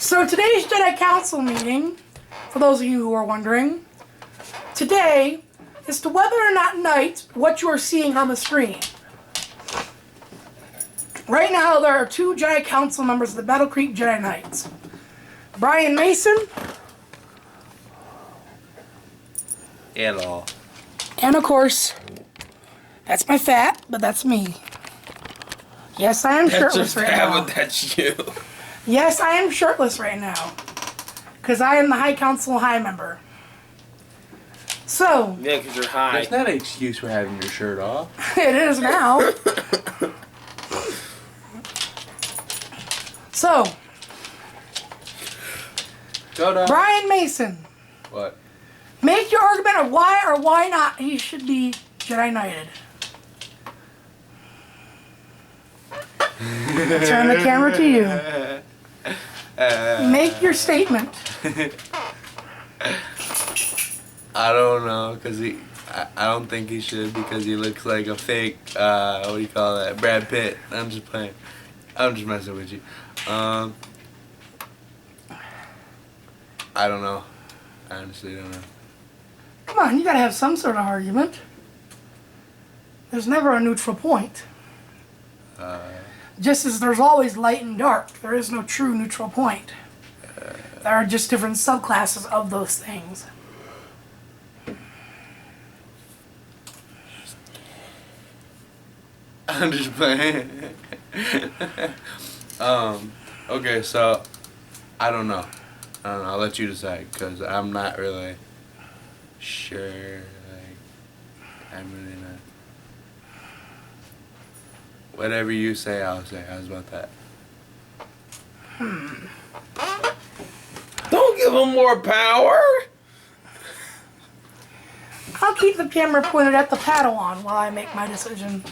So today's Jedi Council meeting, for those of you who are wondering, today is to whether or not night what you are seeing on the screen. Right now there are two Jedi Council members of the Battle Creek Jedi Knights. Brian Mason. And all. And of course, that's my fat, but that's me. Yes, I am shirtless right now. But that's you. Yes, I am shirtless right now. Because I am the High Council High member. So. Yeah, because you're high. That's not an excuse for having your shirt off. It is now. So. Brian Mason. What? Make your argument of why or why not he should be Jedi Knighted. Turn the camera to you. Make your statement. I don't know, cause I don't think he should because he looks like a fake, what do you call that, Brad Pitt. I'm just playing. I'm just messing with you. I don't know. I honestly don't know. Come on, you gotta have some sort of argument. There's never a neutral point. Just as there's always light and dark, there is no true neutral point. There are just different subclasses of those things. I'm just playing. Okay, so I don't know. I'll let you decide because I'm not really sure. Like, I'm really not. Whatever you say, I'll say. How's about that? Don't give him more power! I'll keep the camera pointed at the Padawan while I make my decision.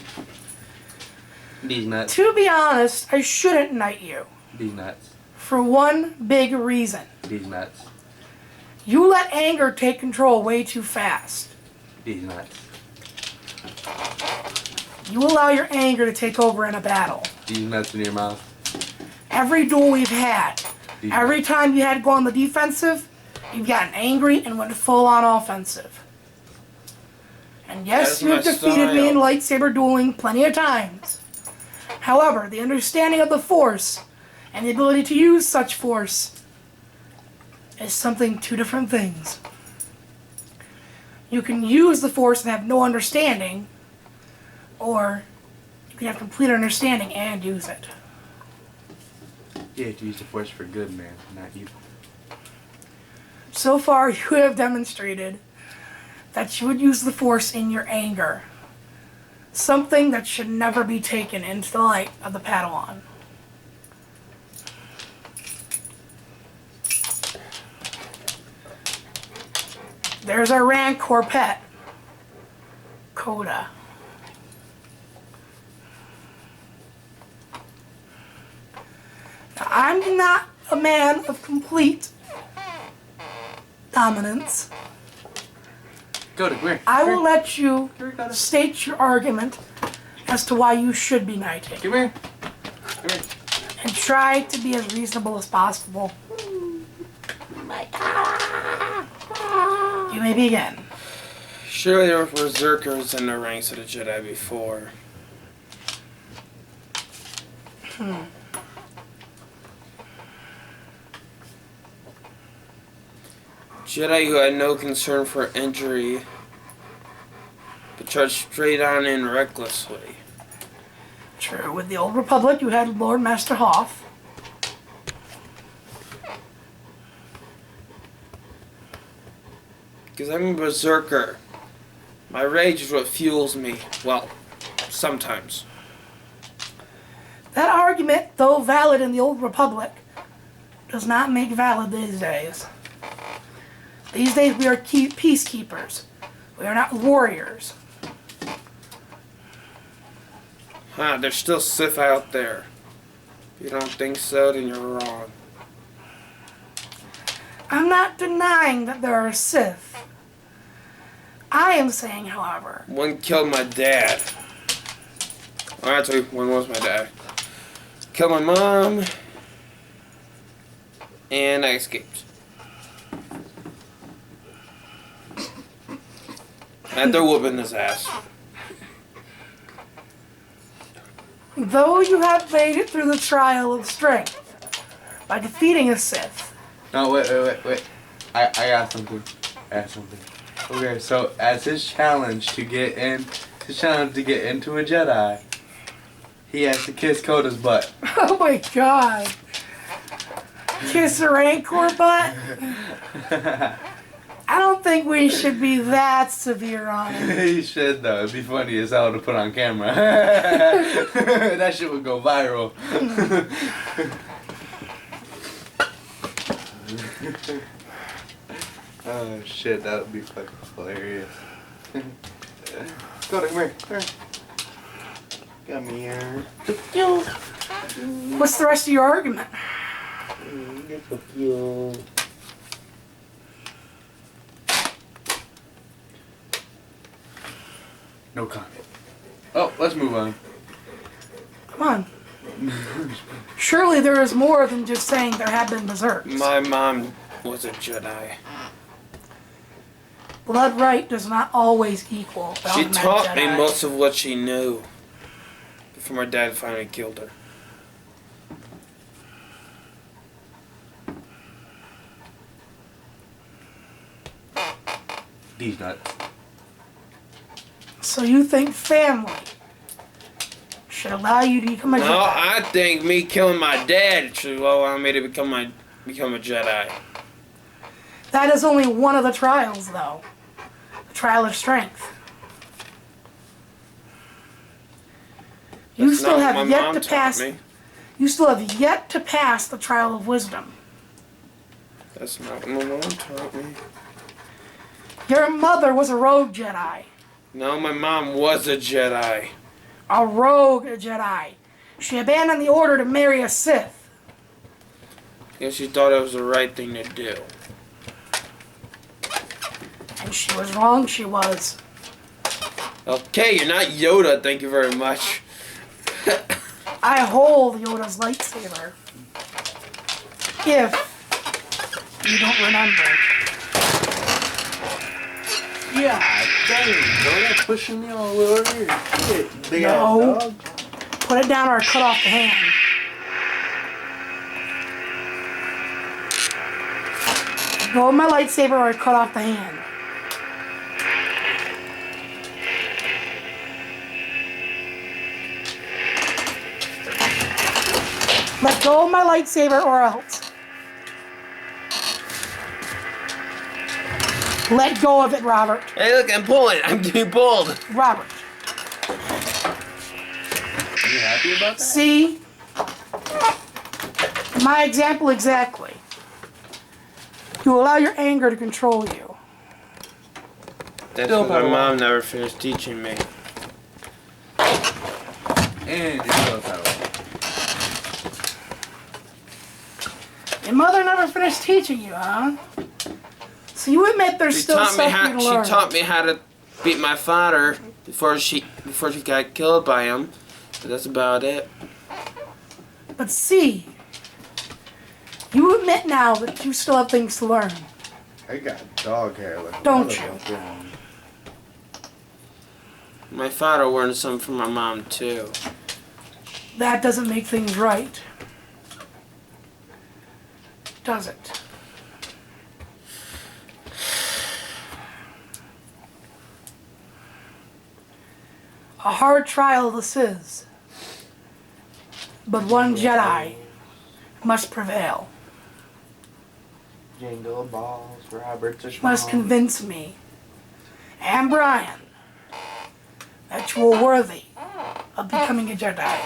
These nuts. To be honest, I shouldn't knight you. These nuts. For one big reason. These nuts. You let anger take control way too fast. These nuts. You allow your anger to take over in a battle. These nuts in your mouth. Every duel we've had, every time you had to go on the defensive, you've gotten angry and went full on offensive. And yes, you have defeated me in lightsaber dueling plenty of times. However, the understanding of the Force and the ability to use such Force is two different things. You can use the Force and have no understanding, or you can have complete understanding and use it. You have to use the Force for good, man, not evil. So far, you have demonstrated that you would use the Force in your anger. Something that should never be taken into the light of the Padawan. There's our Rancor pet, Coda. Now, I'm not a man of complete dominance. Go to where? I will let you state your argument as to why you should be knighted. Come here. Come here. And try to be as reasonable as possible. You may begin. Surely there were berserkers in the ranks of the Jedi before. Jedi who had no concern for injury, but charged straight on and recklessly. True, with the Old Republic you had Lord Master Hoth. Because I'm a berserker. My rage is what fuels me. Well, sometimes. That argument, though valid in the Old Republic, does not make valid these days. These days we are peacekeepers. We are not warriors. There's still Sith out there. If you don't think so, then you're wrong. I'm not denying that there are Sith. I am saying, however... One killed my dad. Oh, actually, one was my dad. Killed my mom. And I escaped. After whooping his ass. Though you have made it through the trial of strength by defeating a Sith. No, wait. I got something. Okay, so as his challenge to get into a Jedi, he has to kiss Coda's butt. Oh my god. Kiss a Rancor butt? I don't think we should be that severe on it. He should though. It'd be funny as hell to put on camera. That shit would go viral. Oh shit, that would be fucking hilarious. Go to come here. Come here. What's the rest of your argument? No comment. Oh, let's move on. Come on. Surely there is more than just saying there have been desserts. My mom was a Jedi. Blood right does not always equal. She Bound taught me Jedi. most of what she knew before my dad finally killed her. These nuts. So you think family should allow you to become a No, Jedi? I think me killing my dad should allow me to become a Jedi. That is only one of the trials, though. The trial of strength. You That's still not what have my yet mom to taught pass. me. You still have yet to pass the trial of wisdom. That's not what my mom taught me. Your mother was a rogue Jedi. No, my mom was a Jedi. A rogue Jedi. She abandoned the order to marry a Sith. Because she thought it was the right thing to do. And she was wrong, she was. Okay, you're not Yoda, thank you very much. I hold Yoda's lightsaber. If you don't remember. Yeah, dang, don't pushing me all the way over here. Shit, big No. ass dog. Put it down or I cut off the hand. Go with my lightsaber or I cut off the hand. Let go of my lightsaber or else. Let go of it, Robert. Hey, look, I'm pulling. I'm getting pulled. Robert. Are you happy about that? See? My example exactly. You allow your anger to control you. That's Still what my probably mom never finished teaching me. And you're still power. Your mother never finished teaching you, huh? So you admit there's still something to learn. She taught me how to beat my father before she got killed by him. But that's about it. But see, you admit now that you still have things to learn. I got dog hair. Like Don't you? My father learned something from my mom too. That doesn't make things right. Does it? A hard trial this is. But one Jedi must prevail. Jingle balls, Roberts are Must convince me and Brian that you are worthy of becoming a Jedi.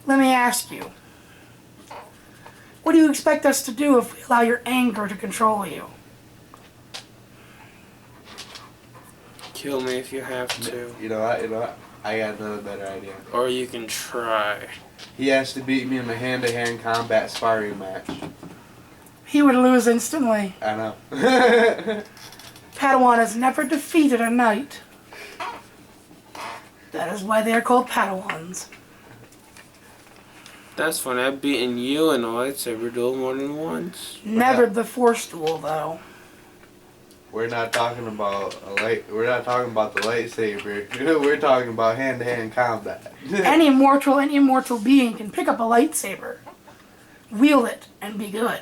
Let me ask you, what do you expect us to do if we allow your anger to control you? Kill me if you have to. You know what? I got another better idea. Or you can try. He has to beat me in a hand-to-hand combat sparring match. He would lose instantly. I know. Padawan has never defeated a knight. That is why they are called Padawans. That's funny. I've beaten you in a lightsaber duel more than once. Never the Force duel, though. We're not talking about We're not talking about the lightsaber. We're talking about hand-to-hand combat. Any immortal being can pick up a lightsaber, wield it, and be good.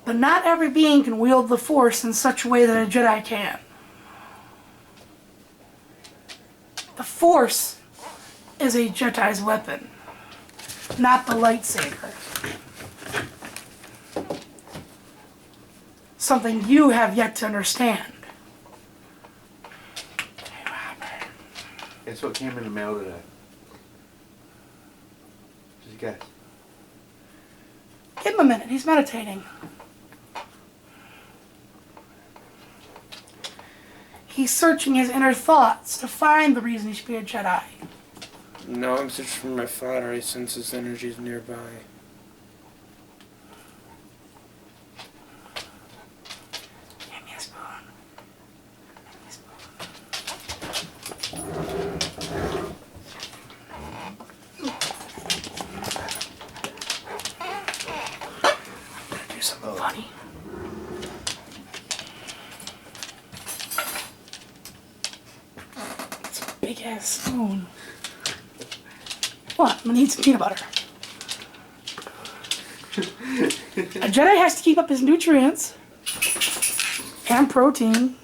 But not every being can wield the Force in such a way that a Jedi can. The Force is a Jedi's weapon, not the lightsaber. Something you have yet to understand. Guess what came in the mail today? Just guess. Give him a minute, he's meditating. He's searching his inner thoughts to find the reason he should be a Jedi. No, I'm searching for my father. I sense his energy is nearby. Give me a spoon. Give me a spoon. I'm gonna do something funny. Big ass spoon. What? I'm gonna eat some peanut butter. A Jedi has to keep up his nutrients and protein.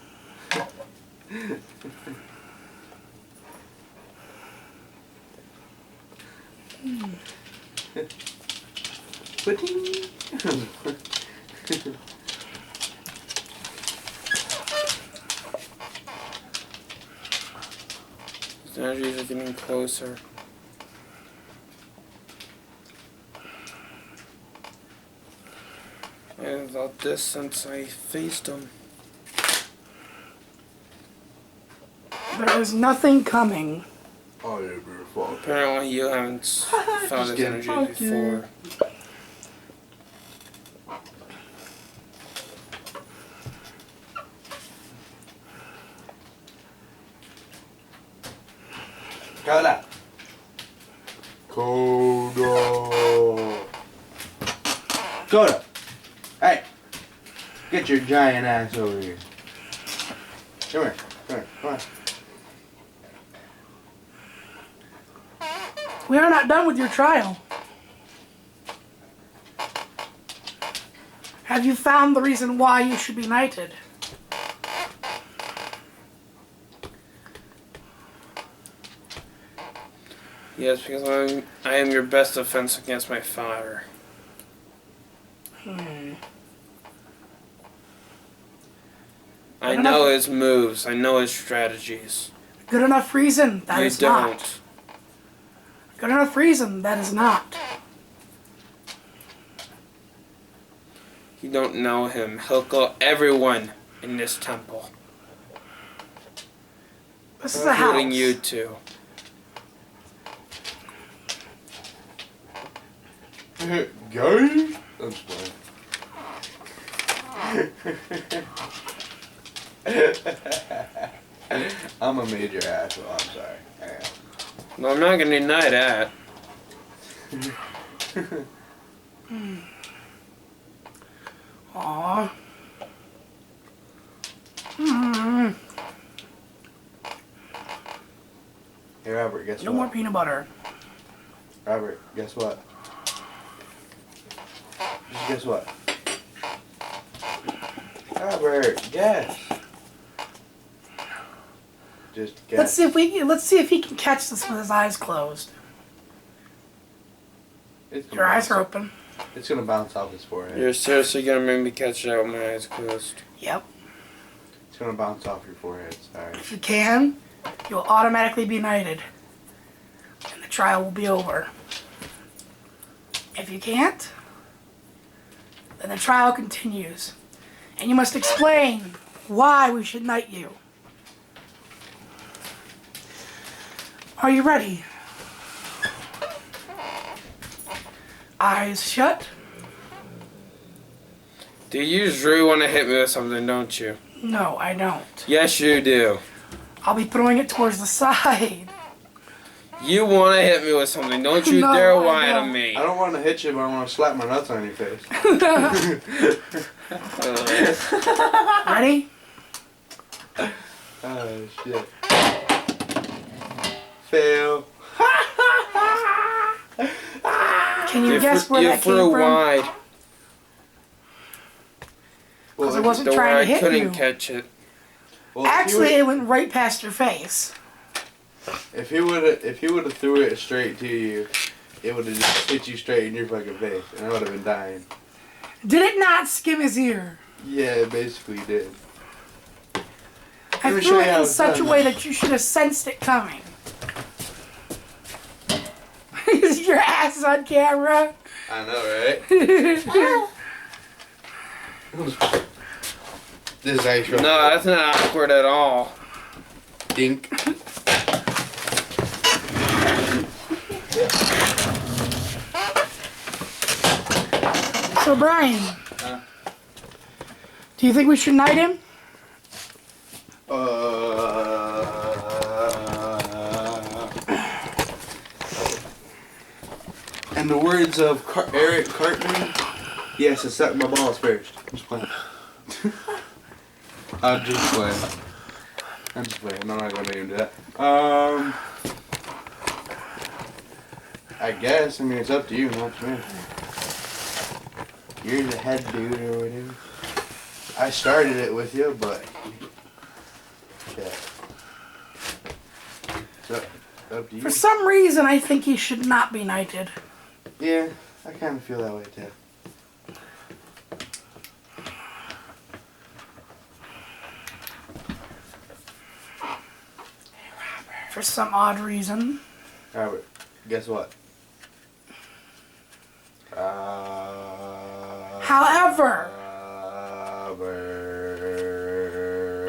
Pudding. His energies are getting closer. I haven't felt this since I faced him. There is nothing coming. Oh, yeah, beautiful. Apparently you haven't felt his getting energy before. Coda. Coda. Coda. Hey. Get your giant ass over here. Come here. Come here. Come on. We are not done with your trial. Have you found the reason why you should be knighted? Yes, because I am your best defense against my father. I know his moves. I know his strategies. Good enough reason, that You is don't. not. Good enough reason, that is not. You don't know him. He'll kill everyone in this temple. This is a house. Including you two. Guys? I'm sorry. I'm a major asshole. I'm sorry. No, I'm not gonna deny that. Aww. Hey, Robert, guess No what? more peanut butter. Robert, guess what? Just guess what? Robert, guess. Just guess. Let's see if he can catch this with his eyes closed. Your eyes are open. It's gonna bounce off his forehead. You're seriously gonna make me catch it out with my eyes closed. Yep. It's gonna bounce off your forehead. Sorry. If you can, you'll automatically be knighted. And the trial will be over. If you can't, then the trial continues. And you must explain why we should knight you. Are you ready? Eyes shut. Do you just really want to hit me with something, don't you? No, I don't. Yes, you do. I'll be throwing it towards the side. You want to hit me with something. Don't you No, dare I lie to don't. me. I don't want to hit you, but I want to slap my nuts on your face. Ready? Oh, shit. Fail. Can you guess where that came threw from? wide. Because I wasn't The trying way to hit I couldn't you. catch it. Well, Actually, it went right past your face. if he would have threw it straight to you, it would have just hit you straight in your fucking face, and I would have been dying. Did it not skim his ear? Yeah, it basically did. I Let me threw show it you how in it's such a done. way that you should have sensed it coming. Your ass is on camera. I know, right? This is actually No, that's not awkward at all. dink. So, Brian, do you think we should knight him? In the words of Eric Cartman, he has to suck my balls first. I'm just playing. I'm just playing. I'm just playing. I'm not gonna even do that. I guess. I mean, it's up to you, not to me. You're the head dude or whatever. I started it with you, but yeah. So, up to you. For some reason, I think he should not be knighted. Yeah, I kind of feel that way too. For some odd reason. Robert, guess what?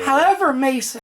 However, Mason,